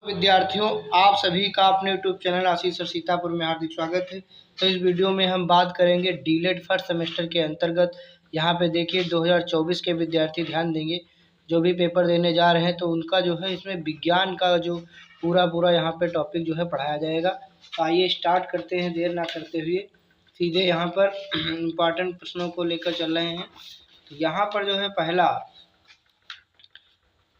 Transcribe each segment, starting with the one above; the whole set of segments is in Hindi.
विद्यार्थियों, आप सभी का अपने यूट्यूब चैनल आशीष और सीतापुर में हार्दिक स्वागत है। तो इस वीडियो में हम बात करेंगे डीलेट फर्स्ट सेमेस्टर के अंतर्गत। यहाँ पे देखिए 2024 के विद्यार्थी ध्यान देंगे, जो भी पेपर देने जा रहे हैं तो उनका जो है इसमें विज्ञान का जो पूरा यहाँ पे टॉपिक जो है पढ़ाया जाएगा। तो आइए स्टार्ट करते हैं, देर ना करते हुए सीधे यहाँ पर इम्पॉर्टेंट प्रश्नों को लेकर चल रहे हैं। तो यहाँ पर जो है पहला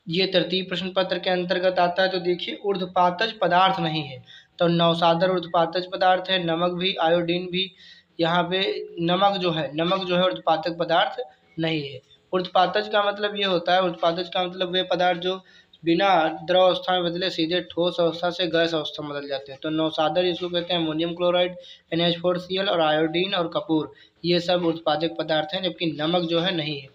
ये तरतीब प्रश्न पत्र के अंतर्गत आता है। तो देखिए ऊर्ध्वपातज पदार्थ नहीं है, तो नौसादर ऊर्ध्वपातज पदार्थ है, नमक भी, आयोडीन भी। यहाँ पे नमक जो है ऊर्ध्वपातक पदार्थ नहीं है। ऊर्ध्वपातज का मतलब ये होता है, ऊर्ध्वपातज का मतलब वे पदार्थ जो बिना द्रव अवस्था में बदले सीधे ठोस अवस्था से गैस अवस्था में बदल जाते हैं। तो नौसादर इसको कहते हैं अमोनियम क्लोराइड, NH4Cl और आयोडीन और कपूर, ये सब ऊर्ध्वपातक पदार्थ हैं, जबकि नमक जो है नहीं है।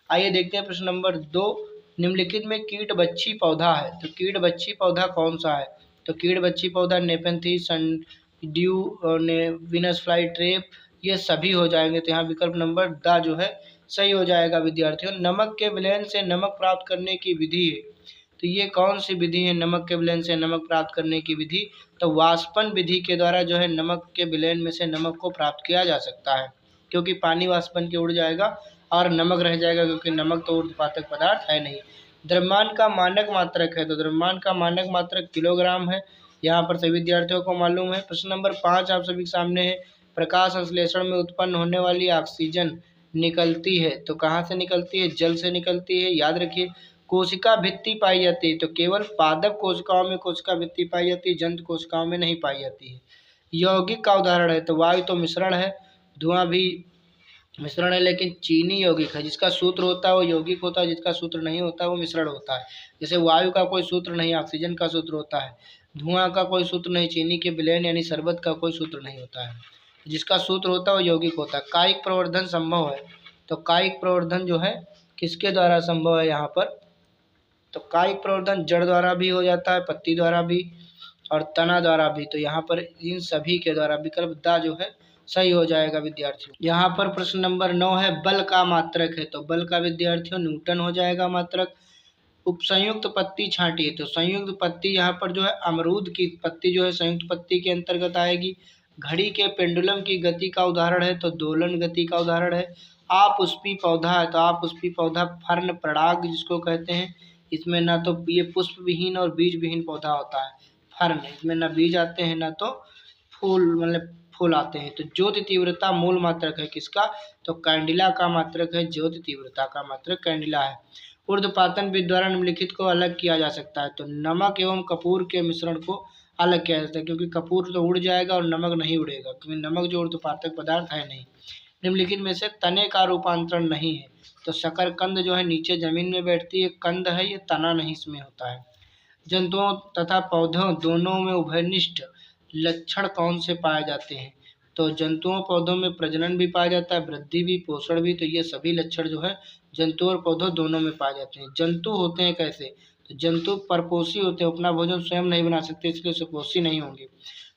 आइए देखते हैं प्रश्न नंबर 2। निम्नलिखित में कीट बच्ची पौधा है, तो कीट बच्ची पौधा कौन सा है? तो कीट बच्ची पौधा नेपेंथीस, सनड्यू, वीनस फ्लाई ट्रेप, ये सभी हो जाएंगे। तो यहाँ विकल्प नंबर द जो है सही हो जाएगा। विद्यार्थियों, नमक के विलयन से नमक प्राप्त करने की विधि है, तो ये कौन सी विधि है नमक के विलयन से नमक प्राप्त करने की विधि? तो वाष्पन विधि के द्वारा जो है नमक के विलयन में से नमक को प्राप्त किया जा सकता है, क्योंकि पानी वाष्पन के उड़ जाएगा और नमक रह जाएगा, क्योंकि नमक तो ऊर्ध्वपातक पदार्थ है नहीं। द्रव्यमान का मानक मात्रक है, तो द्रव्यमान का मानक मात्रक किलोग्राम है, यहाँ पर सभी विद्यार्थियों को मालूम है। प्रश्न नंबर 5 आप सभी के सामने है। प्रकाश संश्लेषण में उत्पन्न होने वाली ऑक्सीजन निकलती है, तो कहाँ से निकलती है? जल से निकलती है, याद रखिए। कोशिका भित्ति पाई जाती है, तो केवल पादप कोशिकाओं में कोशिका भित्ति पाई जाती है, जंतु कोशिकाओं में नहीं पाई जाती है। यौगिक का उदाहरण है, तो वायु तो मिश्रण है, धुआं भी मिश्रण है, लेकिन चीनी यौगिक है। जिसका सूत्र होता है वो यौगिक होता है, जिसका सूत्र नहीं होता है वो मिश्रण होता है। जैसे वायु का कोई सूत्र नहीं, ऑक्सीजन का सूत्र होता है। धुआं का कोई सूत्र नहीं, चीनी के विलयन यानी शरबत का कोई सूत्र नहीं होता है। जिसका सूत्र होता है वो यौगिक होता है। कायिक प्रवर्धन संभव है, तो कायिक प्रवर्धन जो है किसके द्वारा संभव है यहाँ पर? तो कायिक प्रवर्धन जड़ द्वारा भी हो जाता है, पत्ती द्वारा भी और तना द्वारा भी। तो यहाँ पर इन सभी के द्वारा विकल्प द जो है सही हो जाएगा। विद्यार्थियों, यहाँ पर प्रश्न नंबर 9 है। बल का मात्रक है, तो बल का विद्यार्थियों न्यूटन हो जाएगा मात्रक। उपसंयुक्त पत्ती छांटिए, तो संयुक्त पत्ती यहाँ पर जो है अमरूद की पत्ती जो है संयुक्त पत्ती के अंतर्गत आएगी। घड़ी के पेंडुलम की गति का उदाहरण है, तो दोलन गति का उदाहरण है। आपुष्पी पौधा है, तो आपुष्पी पौधा फर्न पराग जिसको कहते हैं। इसमें ना तो ये पुष्प विहीन और बीज विहीन पौधा होता है फर्न, इसमें ना बीज आते हैं ना तो फूल मतलब फूल आते हैं। तो ज्योति तीव्रता मूल मात्रक है किसका? तो कैंडिला का मात्रक है, ज्योति तीव्रता का मात्रक कैंडिला है। ऊर्ध्वपातन विधि द्वारा निम्नलिखित को अलग किया जा सकता है, तो नमक एवं कपूर के मिश्रण को अलग किया जाता है, क्योंकि कपूर तो उड़ जाएगा और नमक नहीं उड़ेगा, क्योंकि नमक जो ऊर्ध्वपातक पदार्थ है नहीं। निम्नलिखित में से तने का रूपांतरण नहीं है, तो शकरकंद जो है नीचे जमीन में बैठती है, कंद है, ये तना नहीं इसमें होता है। जंतुओं तथा पौधों दोनों में उभयनिष्ठ लक्षण कौन से पाए जाते हैं? तो जंतुओं पौधों में प्रजनन भी पाया जाता है, वृद्धि भी, पोषण भी। तो ये सभी लक्षण जो है जंतु और पौधों दोनों में पाए जाते हैं। जंतु होते हैं कैसे? तो जंतु परपोषी होते हैं, अपना भोजन स्वयं नहीं बना सकते, इसलिए सुपोषी नहीं होंगे।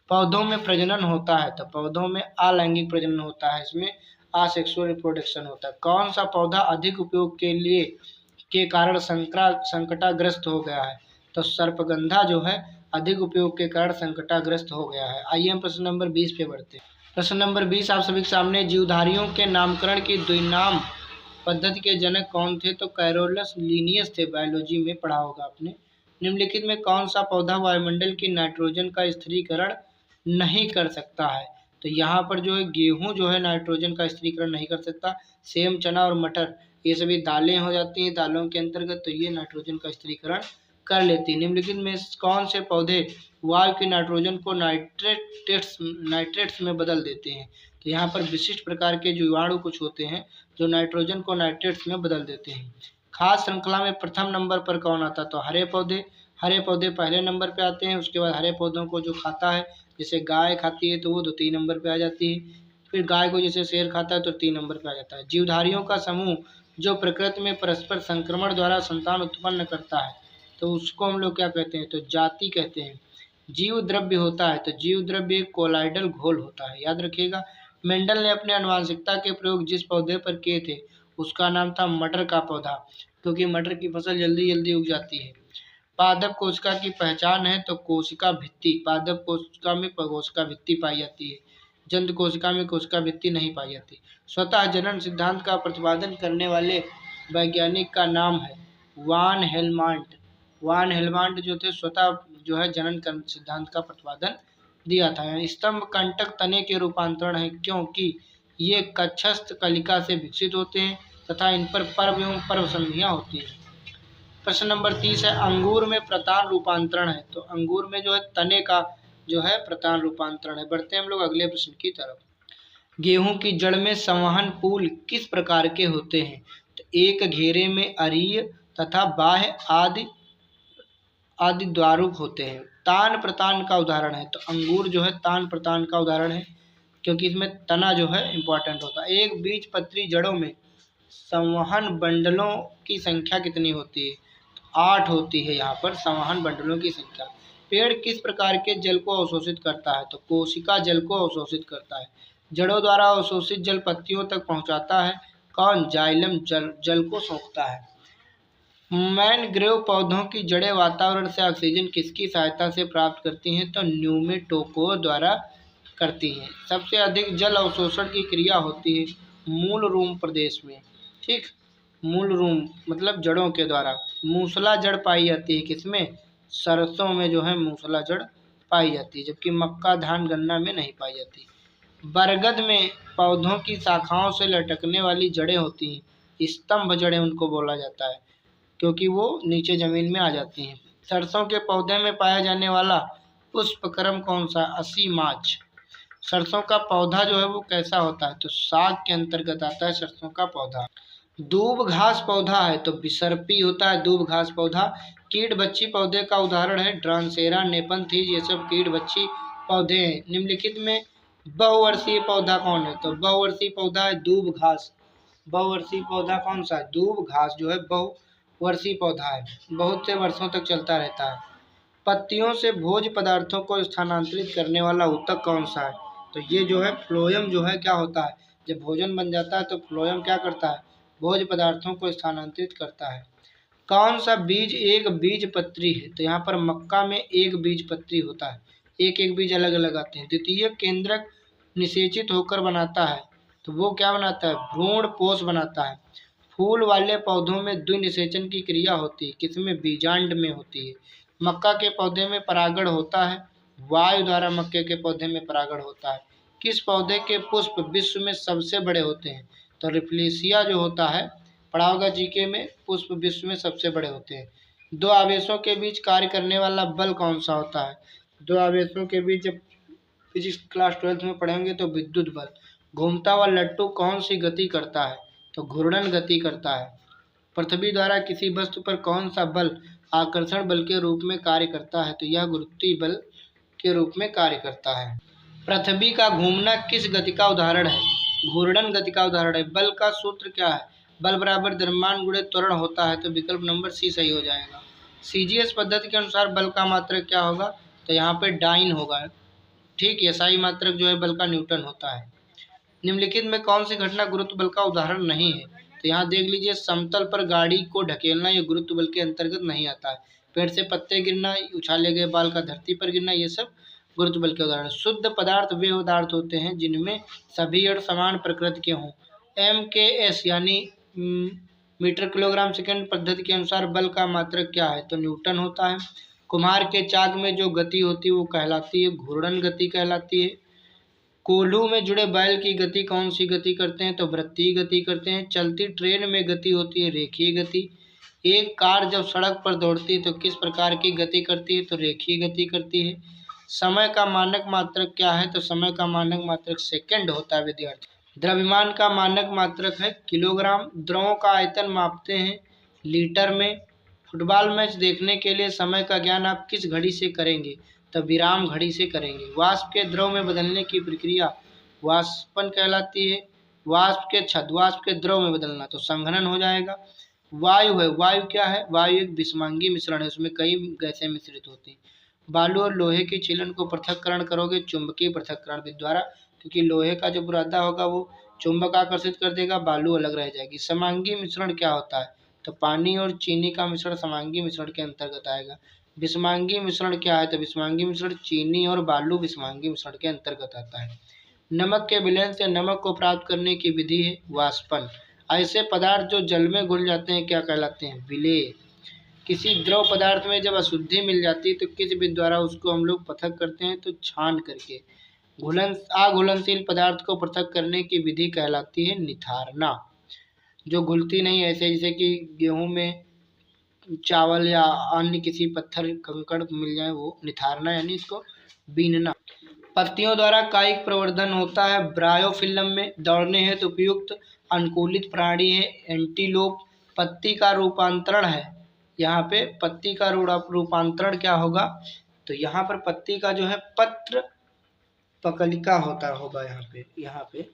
पौधों में प्रजनन होता है, तो पौधों में अलैंगिक प्रजनन होता है, इसमें असेक्सुअल रिप्रोडक्शन होता है। कौन सा पौधा अधिक उपयोग के कारण संकटाग्रस्त हो गया है? तो सर्पगंधा जो है अधिक उपयोग के कारण संकटाग्रस्त हो गया है। आइए हम प्रश्न नंबर 20 पे बढ़ते हैं। प्रश्न नंबर 20 आप सभी के सामने। जीवधारियों के नामकरण की द्विनाम पद्धति के जनक कौन थे? तो कैरोलस लिनियस थे, बायोलॉजी में पढ़ा होगा आपने। निम्नलिखित में कौन सा पौधा वायुमंडल की नाइट्रोजन का स्थिरीकरण नहीं कर सकता है? तो यहाँ पर जो है गेहूं जो है नाइट्रोजन का स्थिरीकरण नहीं कर सकता। सेम, चना और मटर ये सभी दालें हो जाती हैं दालों के अंतर्गत, तो ये नाइट्रोजन का स्थिरीकरण कर लेती है। निम्नलिखित में कौन से पौधे वायु के नाइट्रोजन को नाइट्रेट्स में बदल देते हैं? तो यहाँ पर विशिष्ट प्रकार के जीवाणु कुछ होते हैं जो नाइट्रोजन को नाइट्रेट्स में बदल देते हैं। खास श्रृंखला में प्रथम नंबर पर कौन आता है? तो हरे पौधे। हरे पौधे पहले नंबर पे आते हैं, उसके बाद हरे पौधों को जो खाता है, जैसे गाय खाती है तो वो 2-3 नंबर पे आ जाती है। फिर गाय को जैसे शेर खाता है तो 3 नंबर पे आ जाता है। जीवधारियों का समूह जो प्रकृति में परस्पर संक्रमण द्वारा संतान उत्पन्न करता है, तो उसको हम लोग क्या कहते हैं? तो जाति कहते हैं। जीव द्रव्य होता है, तो जीव द्रव्य एक कोलाइडल घोल होता है, याद रखिएगा। मेंडल ने अपने आनुवंशिकता के प्रयोग जिस पौधे पर किए थे उसका नाम था मटर का पौधा, क्योंकि मटर की फसल जल्दी जल्दी उग जाती है। पादप कोशिका की पहचान है तो कोशिका भित्ति, पादप कोशिका में कोशिका भित्ति पाई जाती है, जंतु कोशिका में कोशिका भित्ति नहीं पाई जाती। स्वतः जनन सिद्धांत का प्रतिपादन करने वाले वैज्ञानिक का नाम है वान हेलमांट। वान हेलमांट जो थे स्वतः जो है जनन सिद्धांत का प्रतिपादन दिया था। स्तंभ कंटक तने के रूपांतरण है क्योंकि ये कक्षस्थ कलिका से विकसित होते हैं तथा इन पर पर्व एवं पर्व संधियां होती है। प्रश्न नंबर 30 है अंगूर में प्रतान रूपांतरण है, तो अंगूर में जो है तने का जो है प्रतान रूपांतरण है। बढ़ते हैं हम लोग अगले प्रश्न की तरफ। गेहूं की जड़ में संवहन पुल किस प्रकार के होते हैं, तो एक घेरे में अरीय तथा बाह्य आदि द्वारूप होते हैं। तान प्रतान का उदाहरण है, तो अंगूर जो है तान प्रतान का उदाहरण है क्योंकि इसमें तना जो है इंपॉर्टेंट होता है। एक बीजपत्री जड़ों में संवहन बंडलों की संख्या कितनी होती है, 8 होती है यहाँ पर संवहन बंडलों की संख्या। पेड़ किस प्रकार के जल को अवशोषित करता है, तो कोशिका जल को अवशोषित करता है। जड़ों द्वारा अवशोषित जल पत्तियों तक पहुँचाता है कौन, जाइलम जल को सोखता है। मैनग्रोव पौधों की जड़ें वातावरण से ऑक्सीजन किसकी सहायता से प्राप्त करती हैं, तो न्यूमेटोकोर द्वारा करती हैं। सबसे अधिक जल अवशोषण की क्रिया होती है मूल रूम प्रदेश में, ठीक, मूल रूम मतलब जड़ों के द्वारा। मूसला जड़ पाई जाती है किसमें, सरसों में जो है मूसला जड़ पाई जाती है, जबकि मक्का धान गन्ना में नहीं पाई जाती। बरगद में पौधों की शाखाओं से लटकने वाली जड़ें होती हैं, स्तंभ जड़ें उनको बोला जाता है क्योंकि वो नीचे जमीन में आ जाती हैं। सरसों के पौधे में पाया जाने वाला पुष्पक्रम कौन सा, असीमाच। सरसों का पौधा जो है वो कैसा होता है, तो साग के अंतर्गत आता है सरसों का पौधा। दूब घास पौधा है तो बिसर्पी होता है दूब घास पौधा। कीट बच्ची पौधे का उदाहरण है ड्रांसेरा, नेपंथीज, ये सब कीट बच्ची पौधे हैं। निम्नलिखित में बहुवर्षीय पौधा कौन है, तो बहुवर्षीय पौधा है दूब घास। बहुवर्षीय पौधा कौन सा है, दूब घास जो है बहुवर्षीय पौधा है, बहुत से वर्षों तक चलता रहता है। पत्तियों से भोज्य पदार्थों को स्थानांतरित करने वाला ऊतक कौन सा है, तो ये जो है फ्लोएम जो है क्या होता है, जब भोजन बन जाता है तो फ्लोएम क्या करता है, भोज्य पदार्थों को स्थानांतरित करता है। कौन सा बीज एक बीजपत्री है, तो यहाँ पर मक्का में एक बीजपत्री होता है, एक एक बीज अलग अलग आते हैं। द्वितीय केंद्रक निषेचित होकर बनाता है, तो वो क्या बनाता है, भ्रूण पोष बनाता है। फूल वाले पौधों में द्विनिषेचन की क्रिया होती है, किसमें, बीजांड में होती है। मक्का के पौधे में परागण होता है, वायु द्वारा मक्के के पौधे में परागण होता है। किस पौधे के पुष्प विश्व में सबसे बड़े होते हैं, तो रिफ्लेसिया जो होता है, पढ़ा होगा जीके में, पुष्प विश्व में सबसे बड़े होते हैं। दो आवेशों के बीच कार्य करने वाला बल कौन सा होता है, दो आवेशों के बीच जब फिजिक्स क्लास 12th में पढ़ेंगे तो विद्युत बल। घूमता हुआ लट्टू कौन सी गति करता है, तो घूर्णन गति करता है। पृथ्वी द्वारा किसी वस्तु पर कौन सा बल आकर्षण बल के रूप में कार्य करता है, तो यह गुरुत्वीय बल के रूप में कार्य करता है। पृथ्वी का घूमना किस गति का उदाहरण है, घूर्णन गति का उदाहरण है। बल का सूत्र क्या है, बल बराबर द्रव्यमान गुणे त्वरण होता है, तो विकल्प नंबर सी सही हो जाएगा। सीजीएस पद्धति के अनुसार बल का मात्रक क्या होगा, तो यहाँ पे डाइन होगा, ठीक। एसआई मात्रक जो है बल का न्यूटन होता है। निम्नलिखित में कौन सी घटना गुरुत्व बल का उदाहरण नहीं है, तो यहाँ देख लीजिए, समतल पर गाड़ी को ढकेलना ये गुरुत्व बल के अंतर्गत नहीं आता है। पेड़ से पत्ते गिरना, उछाले गए बाल का धरती पर गिरना, ये सब गुरुत्व बल के उदाहरण। शुद्ध पदार्थ वे पदार्थ होते हैं जिनमें सभी अण समान प्रकृति के हों। MKS यानी मीटर किलोग्राम सेकंड पद्धति के अनुसार बल का मात्रक क्या है, तो न्यूटन होता है। कुम्हार के चाक में जो गति होती है वो कहलाती है घूर्णन गति कहलाती है। कोल्हू में जुड़े बैल की गति कौन सी गति करते हैं, तो वृत्तीय गति करते हैं। चलती ट्रेन में गति होती है रेखीय गति। एक कार जब सड़क पर दौड़ती है तो किस प्रकार की गति करती है, तो रेखीय गति करती है। समय का मानक मात्रक क्या है, तो समय का मानक मात्रक सेकंड होता है विद्यार्थी। द्रव्यमान का मानक मात्रक है किलोग्राम। द्रवों का आयतन मापते हैं लीटर में। फुटबॉल मैच देखने के लिए समय का ज्ञान आप किस घड़ी से करेंगे, तो विराम घड़ी से करेंगे। वाष्प के द्रव में बदलने की प्रक्रिया वाष्पन कहलाती है। वाष्प के छद्वाष्प के द्रव में बदलना तो संघनन हो जाएगा। वायु है, वायु क्या है, वायु एक विषमांगी मिश्रण है, उसमें कई गैसें मिश्रित होती हैं। बालू और लोहे के छीलन को पृथक्करण करोगे चुंबकीय पृथक्करण विधि द्वारा, क्योंकि लोहे का जो बुरादा होगा वो चुंबक आकर्षित कर देगा, बालू अलग रह जाएगी। समांगी मिश्रण क्या होता है, तो पानी और चीनी का मिश्रण समांगी मिश्रण के अंतर्गत आएगा। विषमांगी मिश्रण क्या है? तो विषमांगी मिश्रण चीनी और बालू विषमांगी मिश्रण के अंतर्गत आता है। नमक के विलयन से नमक को प्राप्त करने की विधि है वाष्पन। ऐसे पदार्थ जो जल में घुल जाते हैं क्या कहलाते हैं? विलेय। किसी द्रव पदार्थ में जब अशुद्धि मिल जाती है तो किस विधि द्वारा उसको हम लोग पृथक करते हैं? तो छान करके। अघुलनशील पदार्थ को पृथक करने की विधि कहलाती है निथारना। जो घुलती नहीं, ऐसे जैसे कि गेहूं में चावल या अन्य किसी पत्थर कंकड़ मिल जाए, वो निथारना यानी इसको बीनना। पत्तियों द्वारा कायिक प्रवर्धन होता है ब्रायोफिल्म में। दौड़ने हेतु उपयुक्त अनुकूलित प्राणी है एंटीलोप। पत्ती का रूपांतरण है, यहाँ पे पत्ती का रूपांतरण क्या होगा? तो यहाँ पर पत्ती का जो है पत्र पकलिका होगा यहाँ पे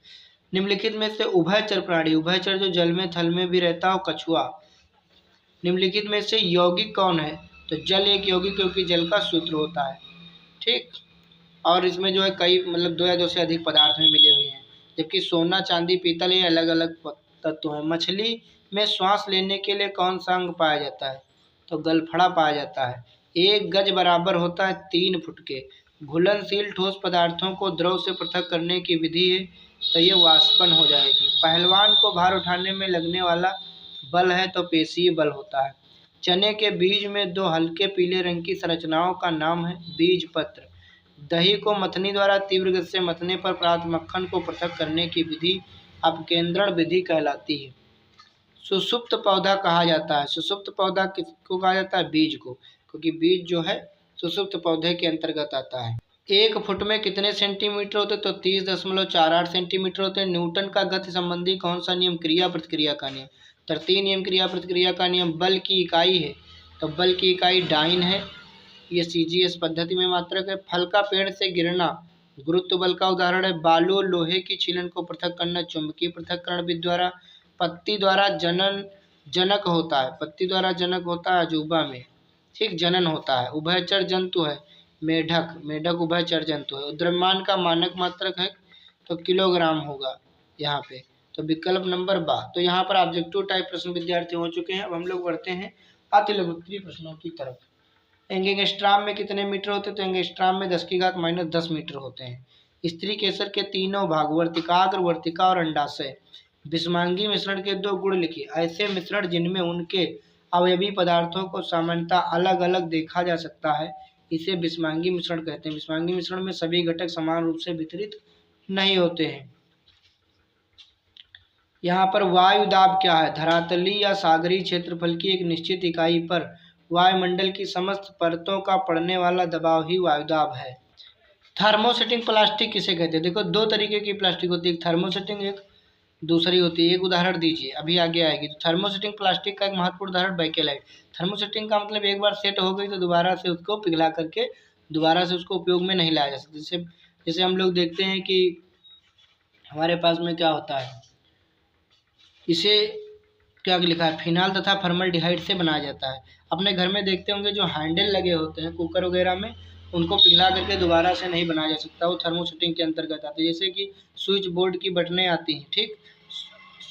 निम्नलिखित में से उभयचर प्राणी, उभयचर जो जल में थल में भी रहता हो, कछुआ। निम्नलिखित में से यौगिक कौन है? तो जल एक यौगिक क्योंकि जल का सूत्र होता है, ठीक। और इसमें जो है कई मतलब 2 या 2 से अधिक पदार्थ में मिले हुए हैं, जबकि सोना चांदी पीतल ये अलग अलग तत्व हैं। मछली में श्वास लेने के लिए कौन सा अंग पाया जाता है? तो गलफड़ा पाया जाता है। 1 गज बराबर होता है 3 फुट के। घुलनशील ठोस पदार्थों को द्रव से पृथक करने की विधि है, तो ये वाष्पन हो जाएगी। पहलवान को भार उठाने में लगने वाला बल है तो पेशीय बल होता है। चने के बीज में 2 हल्के पीले रंग की संरचनाओं का नाम है बीजपत्र। दही को मथनी द्वारा तीव्र गति से मथने पर प्राप्त मक्खन को पृथक करने की विधि अपकेंद्रण विधि कहलाती है। सुषुप्त पौधा कहा जाता है। सुषुप्त पौधा किसको कहा जाता है? बीज को, क्योंकि बीज जो है सुषुप्त पौधे के अंतर्गत आता है। 1 फुट में कितने सेंटीमीटर होते? तो 30.48 सेंटीमीटर होते हैं। न्यूटन का गति संबंधी कौन सा नियम? क्रिया प्रतिक्रिया का नियम। तरतीय नियम क्रिया प्रतिक्रिया का नियम। बल की इकाई है, तो बल की इकाई डाइन है। ये CGS पद्धति में मात्रक है। फल का पेड़ से गिरना गुरुत्व बल का उदाहरण है। बालू और लोहे की छीलन को पृथक करना चुंबकीय पृथक्करण विधि द्वारा। पत्ती द्वारा जनक होता है, पत्ती द्वारा जनक होता है अजूबा में, ठीक, जनन होता है। उभयचर जंतु है मेढक उभयचर जंतु है। द्रव्यमान का मानक मात्रक है तो किलोग्राम होगा यहाँ पे। तो विकल्प नंबर बा। तो यहाँ पर ऑब्जेक्टिव टाइप प्रश्न विद्यार्थी हो चुके हैं। अब हम लोग बढ़ते हैं अति लघुत्तरीय प्रश्नों की तरफ। एंगस्ट्राम में कितने मीटर होते हैं? तो एंगस्ट्राम में 10⁻⁻10 मीटर होते हैं। स्त्री केसर के तीनों भाग वर्तिकाग्र, वर्तिका और अंडाशय। विषमांगी मिश्रण के 2 गुण लिखिए। ऐसे मिश्रण जिनमें उनके अवयवी पदार्थों को सामान्यतः अलग अलग देखा जा सकता है, इसे विषमांगी मिश्रण कहते हैं। विषमांगी मिश्रण में सभी घटक समान रूप से वितरित नहीं होते हैं। यहाँ पर वायु दाब क्या है? धरातलीय या सागरीय क्षेत्रफल की एक निश्चित इकाई पर वायुमंडल की समस्त परतों का पड़ने वाला दबाव ही वायुदाब है। थर्मोसेटिंग प्लास्टिक किसे कहते हैं? देखो 2 तरीके की प्लास्टिक होती है, एक थर्मोसेटिंग, एक दूसरी होती है। एक उदाहरण दीजिए, अभी आगे आएगी। तो थर्मोसेटिंग प्लास्टिक का एक महत्वपूर्ण उदाहरण बैकेलाइट। थर्मोसेटिंग का मतलब एक बार सेट हो गई तो दोबारा से उसको पिघला करके दोबारा से उसको उपयोग में नहीं लाया जा सकता। जैसे हम लोग देखते हैं कि हमारे पास में क्या होता है, इसे क्या लिखा है, फिनाल तथा फॉर्मल्डिहाइड से बनाया जाता है। अपने घर में देखते होंगे जो हैंडल लगे होते हैं कुकर वगैरह में, उनको पिघला करके दोबारा से नहीं बनाया जा सकता, वो थर्मोसेटिंग के अंतर्गत आते हैं। जैसे कि स्विच बोर्ड की बटनें आती हैं, ठीक,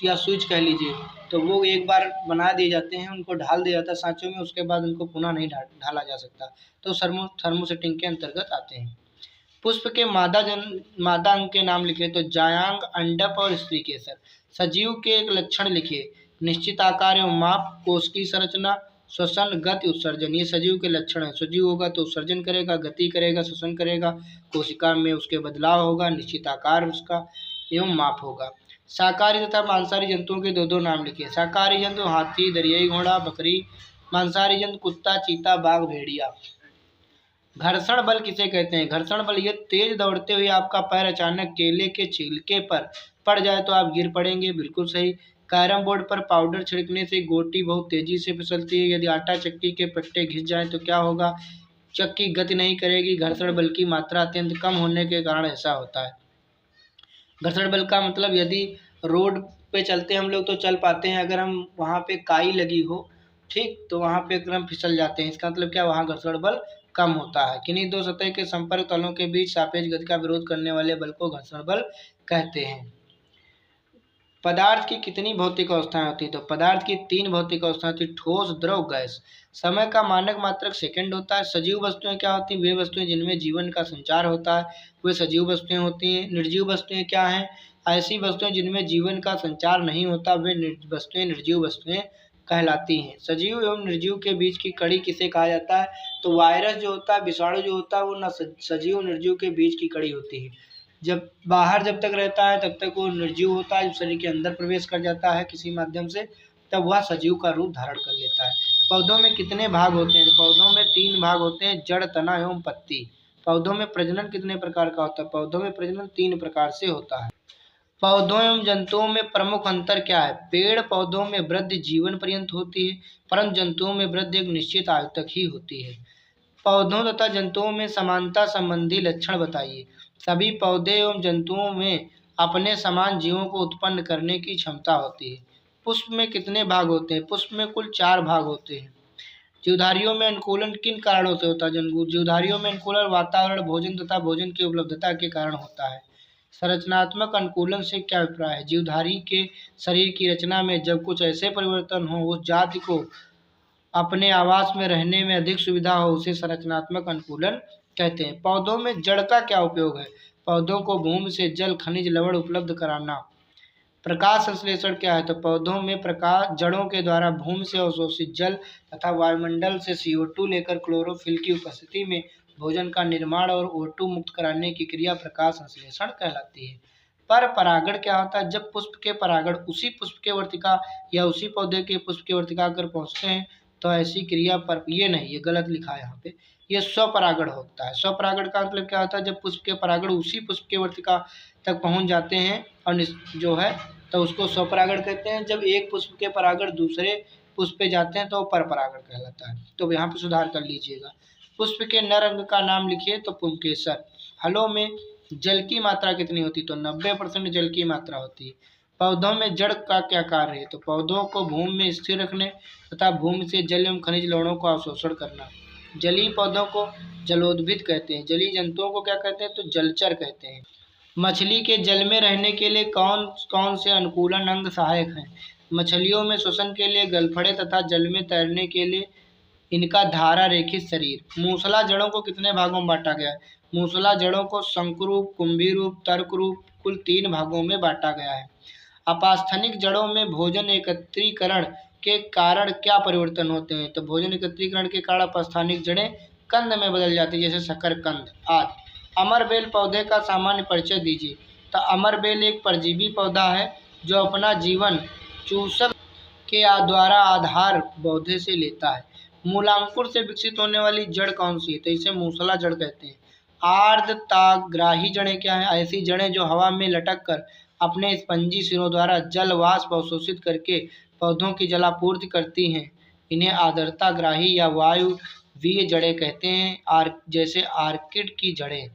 या स्विच कह लीजिए, तो वो एक बार बना दिए जाते हैं, उनको ढाल दिया जाता है सांचों में, उसके बाद उनको पुनः नहीं ढाला जा सकता, तो थर्मोसेटिंग के अंतर्गत आते हैं। पुष्प के मादा अंग के नाम लिखिए। तो जायांग, अंडप और स्त्री केसर। सजीव के एक लक्षण लिखिए। निश्चित आकार एवं माप, कोश की संरचना, श्वसन, गति, उत्सर्जन। ये सजीव के लक्षण है। सजीव होगा तो उत्सर्जन करेगा, गति करेगा, श्वसन करेगा, कोशिका में उसके बदलाव होगा, निश्चित आकार उसका एवं माप होगा। शाकाहारी तथा मांसाहारी जंतुओं के 2 नाम लिखिए। शाकाहारी जंतु हाथी, दरियाई घोड़ा, बकरी। मांसाहारी जंतु कुत्ता, चीता, बाघ, भेड़िया। घर्षण बल किसे कहते हैं? घर्षण बल, ये तेज दौड़ते हुए आपका पैर अचानक केले के छिलके पर पड़ जाए तो आप गिर पड़ेंगे, बिल्कुल सही। कैरम बोर्ड पर पाउडर छिड़कने से गोटी बहुत तेजी से फिसलती है। यदि आटा चक्की के पट्टे घिस जाए तो क्या होगा? चक्की गति नहीं करेगी। घर्षण बल की मात्रा अत्यंत कम होने के कारण ऐसा होता है। घर्षण बल का मतलब, यदि रोड पे चलते हम लोग तो चल पाते हैं, अगर हम वहाँ पे काई लगी हो, ठीक, तो वहाँ पे एकदम फिसल जाते हैं। इसका मतलब क्या? वहाँ घर्षण बल कम होता है। किन्हीं 2 सतह के संपर्क तलों के बीच सापेक्ष गति का विरोध करने वाले बल को घर्षण बल कहते हैं। पदार्थ की कितनी भौतिक अवस्थाएं होती हैं? तो पदार्थ की 3 भौतिक अवस्थाएं होती हैं, ठोस, द्रव, गैस। समय का मानक मात्रक सेकंड होता है। सजीव वस्तुएं क्या होती हैं? वे वस्तुएं जिनमें जीवन का संचार होता है, वे सजीव वस्तुएं होती हैं। निर्जीव वस्तुएं क्या हैं? ऐसी वस्तुएं जिनमें जीवन का संचार नहीं होता, वे वस्तुएं निर्जीव वस्तुएं कहलाती हैं। सजीव एवं निर्जीव के बीच की कड़ी किसे कहा जाता है? तो वायरस जो होता है, विषाणु जो होता है, वो न सजीव निर्जीव के बीच की कड़ी होती है। जब तक रहता है तब तक वो निर्जीव होता है। जब शरीर के अंदर प्रवेश कर जाता है किसी माध्यम से, तब वह सजीव का रूप धारण कर लेता है। पौधों में कितने भाग होते हैं? पौधों में 3 भाग होते हैं, जड़, तना एवं पत्ती। पौधों में प्रजनन कितने प्रकार का होता है? पौधों में प्रजनन 3 प्रकार से होता है। पौधों एवं जंतुओं में प्रमुख अंतर क्या है? पेड़ पौधों में वृद्धि जीवन पर्यंत होती है, परंतु जंतुओं में वृद्धि एक निश्चित आयु तक ही होती है। पौधों तथा जंतुओं में समानता संबंधी लक्षण बताइए। सभी पौधे एवं जंतुओं में अपने समान जीवों को उत्पन्न करने की क्षमता होती है। पुष्प में कितने भाग होते हैं? पुष्प में कुल 4 भाग होते हैं। जीवधारियों में अनुकूलन किन कारणों से होता है? जीवधारियों में अनुकूलन वातावरण, भोजन तथा भोजन की उपलब्धता के कारण होता है। संरचनात्मक अनुकूलन से क्या अभिप्राय है? जीवधारी के शरीर की रचना में जब कुछ ऐसे परिवर्तन हो उस जाति को अपने आवास में रहने में अधिक सुविधा हो, उसे संरचनात्मक अनुकूलन कहते हैं। पौधों में जड़ का क्या उपयोग है? पौधों को भूमि से जल, खनिज, लवण उपलब्ध कराना। प्रकाश संश्लेषण क्या है? तो पौधों में प्रकाश जड़ों के द्वारा भूमि से अवशोषित जल तथा वायुमंडल से CO2 लेकर क्लोरोफिल की उपस्थिति में भोजन का निर्माण और O2 मुक्त कराने की क्रिया प्रकाश संश्लेषण कहलाती है। पर परागण क्या होता है? जब पुष्प के परागण उसी पुष्प के वर्तिका या उसी पौधे के पुष्प के वर्तिका कर पहुंचते हैं, तो ऐसी क्रिया पर ये नहीं, ये गलत लिखा है यहाँ पे, ये स्वपरागण होता है। स्वपरागण का मतलब क्या होता है? जब पुष्प के परागण उसी पुष्प के वर्तिका तक पहुंच जाते हैं और जो है तो उसको स्वपरागण कहते हैं। जब एक पुष्प के परागण दूसरे पुष्प पे जाते हैं तो पर परागण कहलाता है। तो यहाँ पे सुधार कर लीजिएगा। पुष्प के नर अंग का नाम लिखिए, तो पुंकेसर। फलों में जल की मात्रा कितनी होती? तो 90% जल की मात्रा होती है। पौधों में जड़ का क्या कार्य है? तो पौधों को भूमि में स्थिर रखने तथा भूमि से जल एवं खनिज लवणों का अवशोषण करना। जलीय पौधों को जलोद्भिद कहते हैं। जलीय जंतुओं को क्या कहते हैं? तो जलचर कहते हैं। मछली के जल में रहने के लिए कौन कौन से अनुकूलन अंग सहायक हैं? मछलियों में श्वसन के लिए गलफड़े तथा जल में तैरने के लिए इनका धारा रेखित शरीर। मूसला जड़ों को कितने भागों में बांटा गया है? मूसला जड़ों को शंकुरूप, कुंभी रूप, तर्क रूप कुल 3 भागों में बांटा गया है। अपास्थनिक जड़ों में भोजन एकत्रीकरण के कारण क्या परिवर्तन होते हैं? तो भोजन एकत्रीकरण के कारण अपास्थानिक जड़ें कंद में बदल जाती है, जैसे शकरकंद आदि। अमरबेल पौधे का सामान्य परिचय दीजिए। तो अमरबेल एक परजीवी पौधा है जो अपना जीवन चूषक के द्वारा आधार पौधे से लेता है। मूलांकुर से विकसित होने वाली जड़ कौन सी है? तो इसे मूसला जड़ कहते हैं। आर्द्रताग्राही जड़ें क्या है? ऐसी जड़ें जो हवा में लटक कर अपने स्पंजी सिरों द्वारा जल वाष्प अवशोषित करके पौधों की जलापूर्ति करती हैं। इन्हें आर्द्रताग्राही या वायुवीय जड़ें कहते हैं, जैसे आर्किड की जड़ें।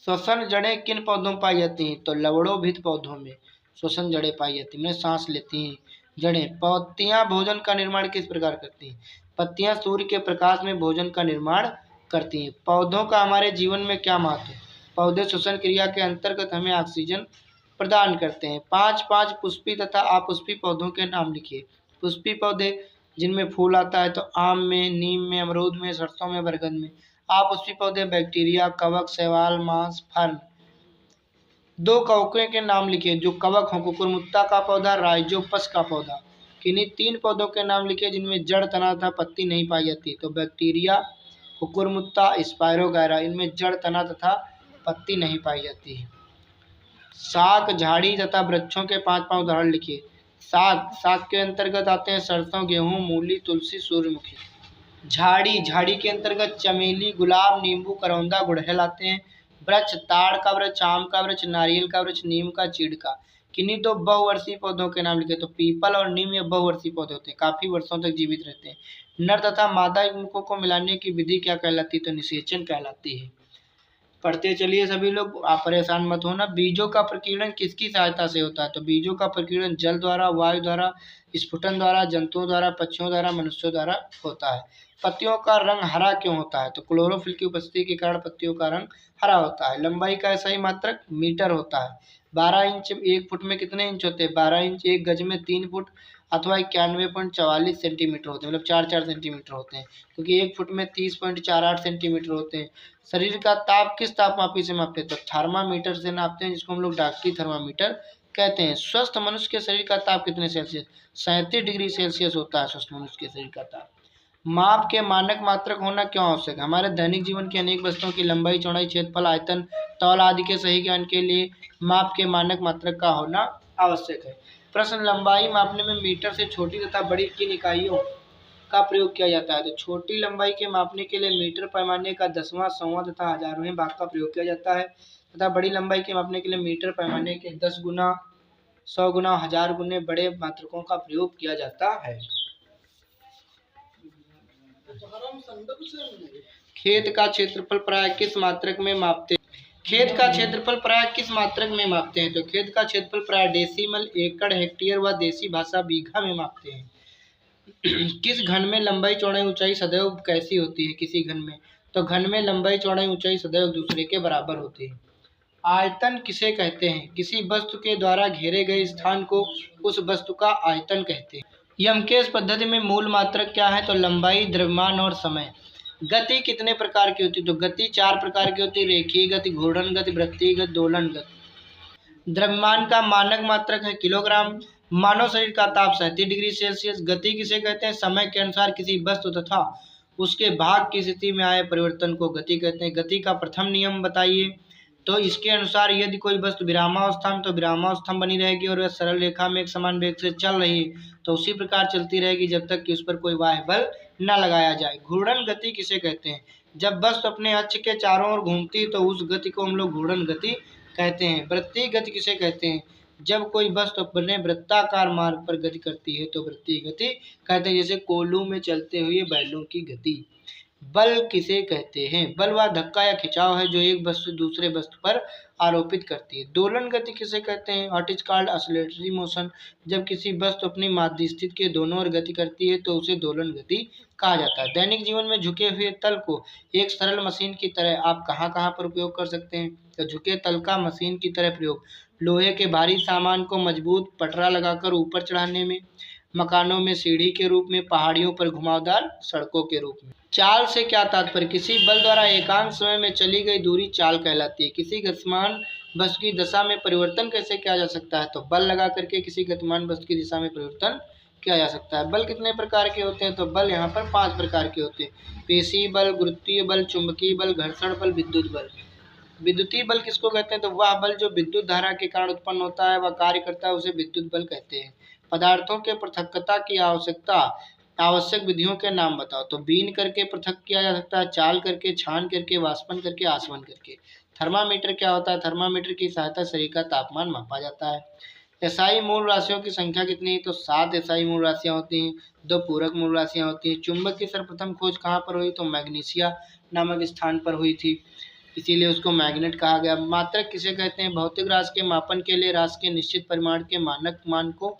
श्वसन जड़ें किन पौधों में पाई जाती हैं? तो लवणोभित पौधों में श्वसन जड़ें पाई जाती हैं, सांस लेती हैं जड़ें। पत्तियां भोजन का निर्माण किस प्रकार करती हैं? पत्तियां सूर्य के प्रकाश में भोजन का निर्माण करती हैं। पौधों का हमारे जीवन में क्या महत्व है? पौधे श्वसन क्रिया के अंतर्गत हमें ऑक्सीजन प्रदान करते हैं। 5 पुष्पी तथा अपुष्पी पौधों के नाम लिखिए। पुष्पी पौधे जिनमें फूल आता है, तो आम में, नीम में, अमरूद में, सरसों में, बरगद में। अपुष्पी पौधे बैक्टीरिया, कवक, शैवाल, मांस, फर्न। 2 कवकों के नाम लिखिए जो कवक हो। कुकुरमुत्ता का पौधा, राइजोपस का पौधा। किन्हीं 3 पौधों के नाम लिखिए जिनमें जड़, तना तथा पत्ती नहीं पाई जाती। तो बैक्टीरिया, कुकुरमुत्ता, स्पायरोगैरा, इनमें जड़, तना तथा पत्ती नहीं पाई जाती है। शाक, झाड़ी तथा वृक्षों के 5 उदाहरण लिखिए। शाक के अंतर्गत आते हैं सरसों, गेहूं, मूली, तुलसी, सूर्यमुखी। झाड़ी के अंतर्गत चमेली, गुलाब, नींबू, करौंदा, गुड़हल आते हैं। वृक्ष, ताड़ का वृक्ष, आम का वृक्ष, नारियल का वृक्ष, नीम का, चीड़ का। किन्हीं 2 बहुवर्षीय पौधों के नाम लिखे। तो पीपल और नीम ये बहुवर्षीय पौधे होते हैं, काफी वर्षों तक जीवित रहते हैं। नर तथा मादा युग्मकों को मिलाने की विधि क्या कहलाती है? तो निषेचन कहलाती है। पढ़ते चलिए सभी लोग, आप परेशान मत होना। बीजों का प्रकीर्णन किसकी सहायता से होता है? तो बीजों का प्रकीर्णन जल द्वारा, वायु द्वारा, स्फुटन द्वारा, जंतुओं द्वारा, पक्षियों द्वारा, मनुष्यों द्वारा होता है। पत्तियों का रंग हरा क्यों होता है? तो क्लोरोफिल की उपस्थिति के कारण पत्तियों का रंग हरा होता है। लंबाई का सही मात्रक मीटर होता है। 12 इंच 1 फुट में कितने इंच होते हैं? 12 इंच 1 गज में 3 फुट अथवा 91.44 सेंटीमीटर होते हैं, मतलब 4 सेंटीमीटर होते हैं, क्योंकि 1 फुट में 30.48 सेंटीमीटर होते हैं। शरीर का ताप किस तापमापी से मापते हैं? तो थर्मामीटर से नापते हैं, जिसको हम लोग डॉक्टरी थर्मामीटर कहते हैं। स्वस्थ मनुष्य के शरीर का ताप कितने सेल्सियस? 37 डिग्री सेल्सियस होता है स्वस्थ मनुष्य के शरीर का ताप। माप के मानक मात्रक होना क्यों आवश्यक है? हमारे दैनिक जीवन की अनेक वस्तुओं की लंबाई, चौड़ाई, क्षेत्रफल, आयतन, तौल आदि के सही ज्ञान के लिए माप के मानक मात्रक का होना आवश्यक है। प्रश्न, लंबाई मापने में मीटर से छोटी तथा बड़ी किन इकाइयों का प्रयोग किया जाता है? तो छोटी लंबाई के मापने के लिए मीटर पैमाने का 10वां, 100वां तथा 1000वें भाग का प्रयोग किया जाता है, तथा बड़ी लंबाई के मापने के लिए मीटर पैमाने के 10 गुना, 100 गुना, 1000 गुने बड़े मात्रकों का प्रयोग किया जाता है। खेत का क्षेत्रफल प्राय किस मात्रक में मापते हैं? खेत का क्षेत्रफल प्राय किस मात्रक में मापते हैं? तो खेत का क्षेत्रफल प्राय डेसीमल, एकड़, हेक्टेयर व देसी भाषा बीघा में मापते हैं। किस घन में लंबाई, चौड़ाई, ऊंचाई सदैव कैसी होती है? किसी घन में? तो घन में लंबाई, चौड़ाई, ऊंचाई सदैव दूसरे के बराबर होती है। आयतन किसे कहते हैं? किसी वस्तु के द्वारा घेरे गए स्थान को उस वस्तु का आयतन कहते हैं। यमकेश पद्धति में मूल मात्रक क्या है? तो लंबाई, द्रव्यमान और समय। गति कितने प्रकार की होती है? तो गति 4 प्रकार की होती है, रेखीय गति, घूर्णन गति, वृत्तीय गति, दोलन गति। द्रव्यमान का मानक मात्रक है किलोग्राम। मानव शरीर का ताप 37 डिग्री सेल्सियस। गति किसे कहते हैं? समय के अनुसार किसी वस्तु तथा उसके भाग की स्थिति में आए परिवर्तन को गति कहते हैं। गति का प्रथम नियम बताइए। तो इसके अनुसार यदि कोई वस्तु विरामावस्था में, तो विरामावस्था में बनी रहेगी और वह सरल रेखा में एक समान वेग से चल रही है तो उसी प्रकार चलती रहेगी जब तक कि उस पर कोई बाह्य बल न लगाया जाए। घूर्णन गति किसे कहते हैं? जब वस्तु अपने अक्ष के चारों ओर घूमती है तो उस गति को हम लोग घूर्णन गति कहते हैं। वृत्तीय गति किसे कहते हैं? जब कोई वस्तु अपने वृत्ताकार मार्ग पर गति करती है तो वृत्तीय गति कहते हैं, जैसे कोल्हू में चलते हुए बैलों की गति। बल किसे कहते हैं? बल वह धक्का या खिंचाव है जो एक वस्तु दूसरे वस्तु पर आरोपित करती है। दोलन गति किसे कहते हैं? What is called oscillatory motion. जब किसी वस्तु अपनी माध्य स्थिति के दोनों ओर गति करती है तो उसे दोलन गति कहा जाता है। दैनिक जीवन में झुके हुए तल को एक सरल मशीन की तरह आप कहाँ कहाँ पर उपयोग कर सकते हैं? तो झुके तल का मशीन की तरह प्रयोग लोहे के भारी सामान को मजबूत पटरा लगाकर ऊपर चढ़ाने में, मकानों में सीढ़ी के रूप में, पहाड़ियों पर घुमावदार सड़कों के रूप में। चाल से क्या तात्पर्य? किसी बल द्वारा एकांत समय में चली गई दूरी चाल कहलाती है। किसी गतिमान वस्तु की दशा में परिवर्तन कैसे किया जा सकता है? तो बल लगा करके किसी गतिमान वस्तु की दिशा में परिवर्तन किया जा सकता है। बल कितने प्रकार के होते हैं? तो बल यहाँ पर 5 प्रकार के होते हैं। पेशी बल, गुरुत्वीय बल, चुंबकीय बल, घर्षण बल, विद्युत बल। विद्युतीय बल किसको कहते हैं? तो वह बल जो विद्युत धारा के कारण उत्पन्न होता है, वह कार्य करता है, उसे विद्युत बल कहते हैं। पदार्थों के पृथक्कता की आवश्यक विधियों के नाम बताओ। तो बीन करके पृथक किया जा सकता है, चाल करके, छान करके, वाष्पन करके, आसवन करके। थर्मामीटर क्या होता है? थर्मामीटर की सहायता शरीर का तापमान मापा जाता है। एसआई मूल राशियों की संख्या कितनी है? तो 7 एसआई मूल राशियां होती हैं, 2 पूरक मूल राशियां होती हैं। चुंबक की सर्वप्रथम खोज कहाँ पर हुई? तो मैग्नीशिया नामक स्थान पर हुई थी, इसीलिए उसको मैग्नेट कहा गया। मात्रक किसे कहते हैं? भौतिक राशि के मापन के लिए राशि के निश्चित परिमाण के मानक मान को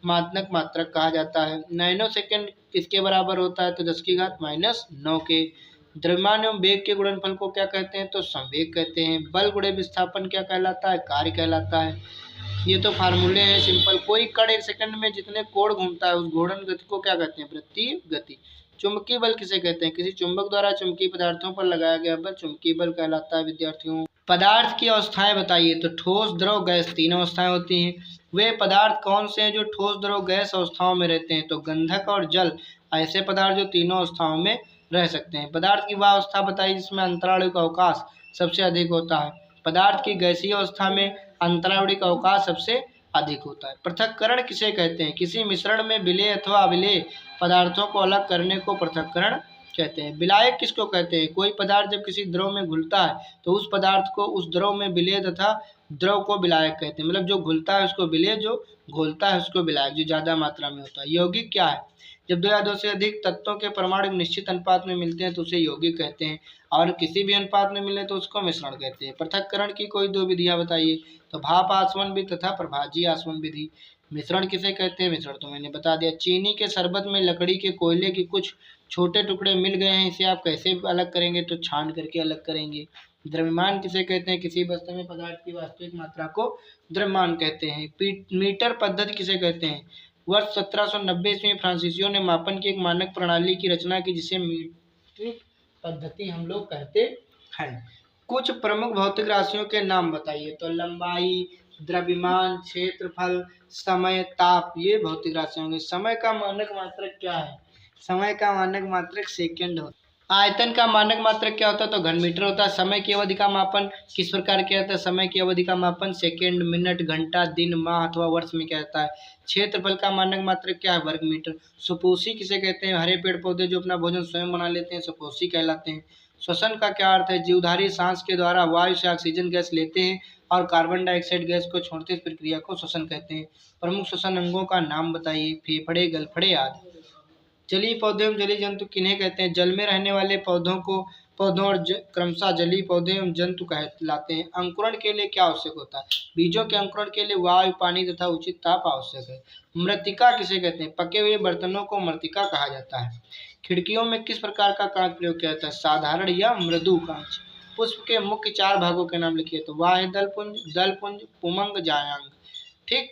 मानक मात्रक कहा जाता है। नैनो सेकंड किसके बराबर होता है? तो 10⁻⁻9 के। द्रव्यमान एवं वेग के गुणनफल को क्या कहते हैं? तो संवेग कहते हैं। बल गुणे विस्थापन क्या कहलाता है? कार्य कहलाता है। ये तो फार्मूले हैं सिंपल। कोई कण 1 सेकंड में जितने कोण घूमता है उस घूर्णन गति को क्या कहते हैं? वृत्तीय गति। चुंबकीय बल किसे कहते हैं? किसी चुंबक द्वारा चुंबकीय पदार्थों पर लगाया गया बल चुंबकीय बल कहलाता है। विद्यार्थियों, पदार्थ की अवस्थाएं बताइए। तो ठोस, द्रव, गैस 3 अवस्थाएं होती हैं। वे पदार्थ कौन से हैं जो ठोस, द्रव, गैस अवस्थाओं में रहते हैं? तो गंधक और जल ऐसे पदार्थ जो तीनों अवस्थाओं में रह सकते हैं। पदार्थ की वह अवस्था बताइए जिसमें अंतराणु का अवकाश सबसे अधिक होता है। पदार्थ की गैसीय अवस्था में अंतराणु का अवकाश सबसे अधिक होता है। पृथक्करण किसे कहते हैं? किसी मिश्रण में विलेय अथवा अविलेय पदार्थों को अलग करने को पृथक्करण कहते हैं। विलायक किसको कहते हैं? कोई पदार्थ जब किसी द्रव में घुलता है तो उस पदार्थ को उस द्रव में विलेय तथा द्रव को विलायक कहते हैं। मतलब जो घुलता है उसको विलेय, जो घोलता है उसको विलायक, जो ज़्यादा मात्रा में होता है। यौगिक क्या है? जब दो या दो से अधिक तत्वों के परमाणु एक निश्चित अनुपात में मिलते हैं तो उसे यौगिक कहते हैं, और किसी भी अनुपात में मिले तो उसको मिश्रण कहते हैं। पृथक्करण की कोई दो विधियां बताइए। तो भाप आसवन विधि तथा प्रभाजी आसवन विधि। मिश्रण किसे कहते हैं? मिश्रण तो मैंने बता दिया। चीनी के शरबत में लकड़ी के कोयले के कुछ छोटे टुकड़े मिल गए हैं, इसे आप कैसे अलग करेंगे? तो छान करके अलग करेंगे। द्रव्यमान किसे कहते हैं? किसी वस्तु में पदार्थ की वास्तविक मात्रा को द्रव्यमान कहते हैं। मीटर पद्धति किसे कहते हैं? वर्ष 1790 ईस्वी में फ्रांसीसियों ने मापन की एक मानक प्रणाली की रचना की, जिसे मीट्रिक पद्धति हम लोग कहते हैं। कुछ प्रमुख भौतिक राशियों के नाम बताइए। तो लंबाई, द्रव्यमान, क्षेत्रफल, समय, ताप, ये भौतिक राशियां होंगी। समय का मानक मात्रक क्या है? समय का मानक मात्रक सेकंड होता है। आयतन का मानक मात्रक क्या होता है? तो घन मीटर होता है। समय की अवधि का मापन किस प्रकार किया जाता है? समय की अवधि का मापन सेकंड, मिनट, घंटा, दिन, माह अथवा वर्ष में किया जाता है। क्षेत्रफल का मानक मात्रक क्या है? वर्ग मीटर। सुपोषी किसे कहते हैं? हरे पेड़ पौधे जो अपना भोजन स्वयं बना लेते हैं, सुपोषी कहलाते हैं। श्वसन का क्या अर्थ है? जीवधारी सांस के द्वारा वायु से ऑक्सीजन गैस लेते हैं और कार्बन डाइऑक्साइड गैस को छोड़ते, इस प्रक्रिया को श्वसन कहते हैं। प्रमुख श्वसन अंगों का नाम बताइए। फेफड़े, गलफड़े आदि। जलीय पौधे एवं जलीय जंतु किन्हें कहते हैं? जल में रहने वाले पौधों और क्रमशः जलीय पौधे एवं जंतु कहलाते हैं। अंकुरण के लिए क्या आवश्यक होता है? बीजों के अंकुरण के लिए वायु, पानी तथा उचित ताप आवश्यक है। मृत्तिका किसे कहते हैं? पके हुए बर्तनों को मृत्तिका कहा जाता है। खिड़कियों में किस प्रकार का कांच प्रयोग किया जाता है? साधारण या मृदु कांच। पुष्प के मुख्य 4 भागों के नाम लिखिए। तो बाह्य दल पुंज, पुमंग, जायांग। ठीक,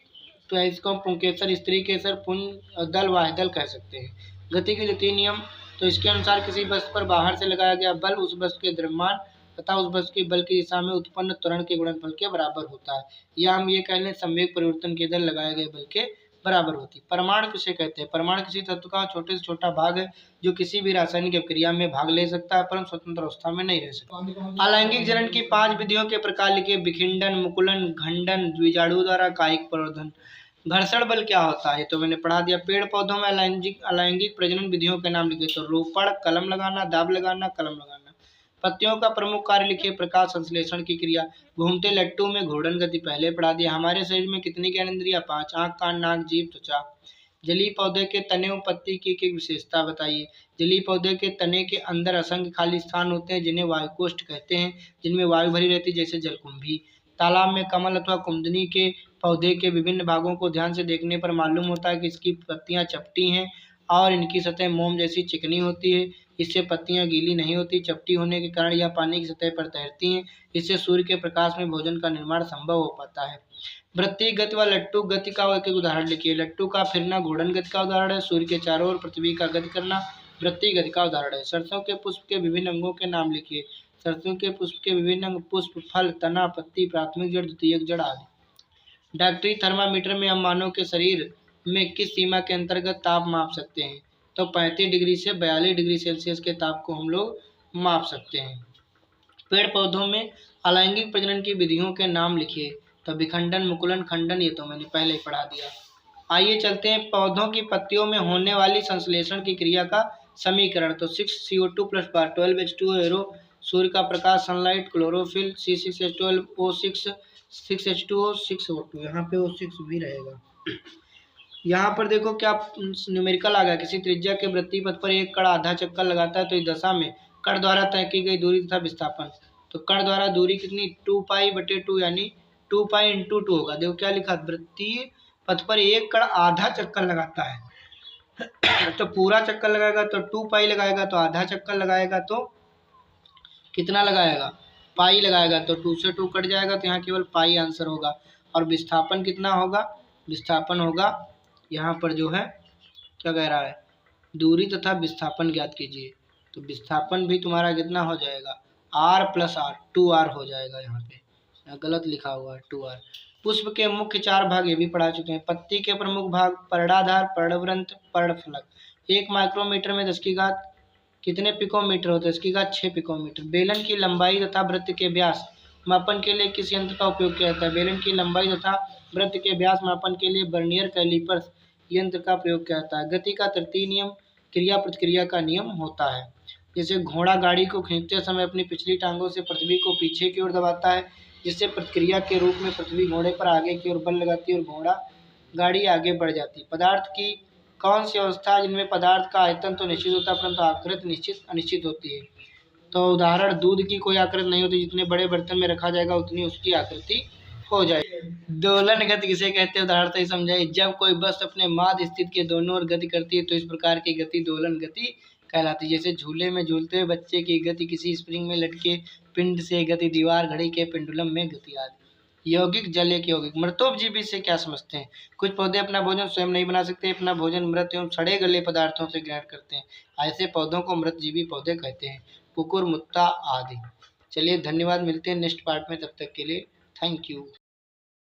तो इसको पुंकेसर, स्त्री केसर, पुंज, दल, वाह्य दल कह सकते हैं। गति के द्वितीय नियम। तो इसके अनुसार किसी वस्तु पर बाहर से लगाया गया बल उस वस्तु के द्रव्यमान तथा उस वस्तु के बल की दिशा में उत्पन्न त्वरण के गुणनफल के बराबर होता है, या हम ये कह लें संवेग परिवर्तन के दर लगाए गए बल के बराबर होती है। परमाणु किसे कहते हैं? परमाणु किसी तत्व का छोटे से छोटा भाग है जो किसी भी रासायनिक अभिक्रिया में भाग ले सकता है परंतु स्वतंत्र अवस्था में नहीं रह सकता। अलैंगिक जनन की 5 विधियों के प्रकार लिखिए। विखंडन, मुकुलन, खंडन, द्विजाणु द्वारा कायिक प्रवर्धन। घर्षण बल क्या होता है? तो मैंने पढ़ा दिया। पेड़ पौधों में अलैंगिक प्रजनन विधियों के नाम लिखिए। तो रोपण, कलम लगाना, दाब लगाना, कलम लगाना। पत्तियों का प्रमुख कार्य लिखिए। प्रकाश संश्लेषण की क्रिया। घूमते लट्टू में घूर्णन गति पहले पढ़ा दिया। हमारे शरीर में कितनी ज्ञानेंद्रियां? 5। आँख, कान, नाक, जीभ, त्वचा। जलीय पौधे के तने एवं पत्ती की एक विशेषता बताइए। जलीय पौधे के तने के अंदर असंख्य खाली स्थान होते हैं जिन्हें वायुकोष्ठ कहते हैं, जिनमें वायु भरी रहती है, जैसे जलकुंभी। तालाब में कमल अथवा कुमुदिनी के पौधे के विभिन्न भागों को ध्यान से देखने पर मालूम होता है कि इसकी पत्तियां चपटी हैं और इनकी सतह मोम जैसी चिकनी होती है। इससे पत्तियां गीली नहीं होती। चपटी होने के कारण यह पानी की सतह पर तैरती हैं। इससे सूर्य के प्रकाश में भोजन का निर्माण संभव हो पाता है। वृत्तीय गति व लट्टू गति का एक उदाहरण लिखिए। लट्टू का फिरना घूर्णन गति का उदाहरण है। सूर्य के चारों ओर पृथ्वी का गति करना वृत्तीय गति का उदाहरण है। सरसों के पुष्प के विभिन्न अंगों के नाम लिखिए। सरसों के पुष्प के विभिन्न अंग पुष्प, फल, तना, पत्ती, प्राथमिक जड़, द्वितीयक जड़ आदि। डॉक्टरी थर्मामीटर में हम मानव के शरीर में किस सीमा के अंतर्गत ताप माप सकते हैं? तो 35 डिग्री से 42 डिग्री सेल्सियस के ताप को हम लोग माप सकते हैं। पेड़ पौधों में अलैंगिक प्रजनन की विधियों के नाम लिखिए। तो विखंडन, मुकुलन, खंडन, ये तो मैंने पहले ही पढ़ा दिया। आइए चलते हैं पौधों की पत्तियों में होने वाली संश्लेषण की क्रिया का समीकरण। तो 6CO2 + 12H2O एरो, सूर्य का प्रकाश sunlight, chlorophyll, C6H12O6, 6H2O 6O2, यहाँ पे O6 भी रहेगा। यहाँ पर देखो क्या न्यूमेरिकल आ गया। किसी त्रिज्या के वृत्तीय पथ पर एक कण आधा चक्कर लगाता है तो इस दशा में कण द्वारा तय की गई दूरी तथा विस्थापन। तो कण द्वारा दूरी कितनी? 2π/2 यानी 2π × 2 होगा। देखो क्या लिखा, वृत्तीय पथ पर एक कण आधा चक्कर लगाता है तो पूरा चक्कर लगाएगा तो 2π लगाएगा, तो आधा चक्कर लगाएगा तो कितना लगाएगा? पाई लगाएगा। तो 2 से 2 कट जाएगा तो यहाँ केवल पाई आंसर होगा। और विस्थापन कितना होगा? विस्थापन होगा यहाँ पर जो है क्या कह रहा है, दूरी तथा विस्थापन ज्ञात कीजिए। तो विस्थापन भी तुम्हारा कितना हो जाएगा? r + r, 2r हो जाएगा। यहाँ पे गलत लिखा हुआ है 2r। पुष्प के मुख्य 4 भाग ये भी पढ़ा चुके हैं। पत्ती के प्रमुख भाग पर्णाधार, पर्णवृंत, पर्णफलक। 1 माइक्रोमीटर में 10 की घात कितने पिकोमीटर होते हैं? 10 की घात 6 पिकोमीटर। बेलन की लंबाई तथा वृत्त के व्यास मापन के लिए किस यंत्र का उपयोग किया जाता है? बेलन की लंबाई तथा वृत्त के व्यास मापन के लिए वर्नियर कैलिपर्स यंत्र का प्रयोग किया जाता है। गति का तृतीय नियम क्रिया प्रतिक्रिया का नियम होता है। जैसे घोड़ा गाड़ी को खींचते समय अपनी पिछली टांगों से पृथ्वी को पीछे की ओर दबाता है, जिससे प्रतिक्रिया के रूप में पृथ्वी घोड़े पर आगे की ओर बल लगाती है और घोड़ा गाड़ी आगे बढ़ जाती है। पदार्थ की कौन सी अवस्था है जिनमें पदार्थ का आयतन तो निश्चित होता है परंतु आकृति निश्चित अनिश्चित होती है? तो उदाहरण, दूध की कोई आकृति नहीं होती, जितने बड़े बर्तन में रखा जाएगा उतनी उसकी आकृति हो जाएगी। दोलन गति किसे कहते हैं? उदाहरण से समझाइए। जब कोई वस्तु अपने माध्य स्थिति के दोनों ओर गति करती है तो इस प्रकार की गति दोलन गति कहलाती है। जैसे झूले में झूलते हुए बच्चे की गति, किसी स्प्रिंग में लटके पिंड से गति, दीवार, घड़ी के पेंडुलम में गति आदि। यौगिक, जल एक यौगिक। मृतोपजीवी से क्या समझते हैं? कुछ पौधे अपना भोजन स्वयं नहीं बना सकते, अपना भोजन मृत एवं सड़े गले पदार्थों से ग्रहण करते हैं। ऐसे पौधों को मृतजीवी पौधे कहते हैं, कुकुर, मुत्ता आदि। चलिए धन्यवाद, मिलते हैं नेक्स्ट पार्ट में, तब तक के लिए थैंक यू।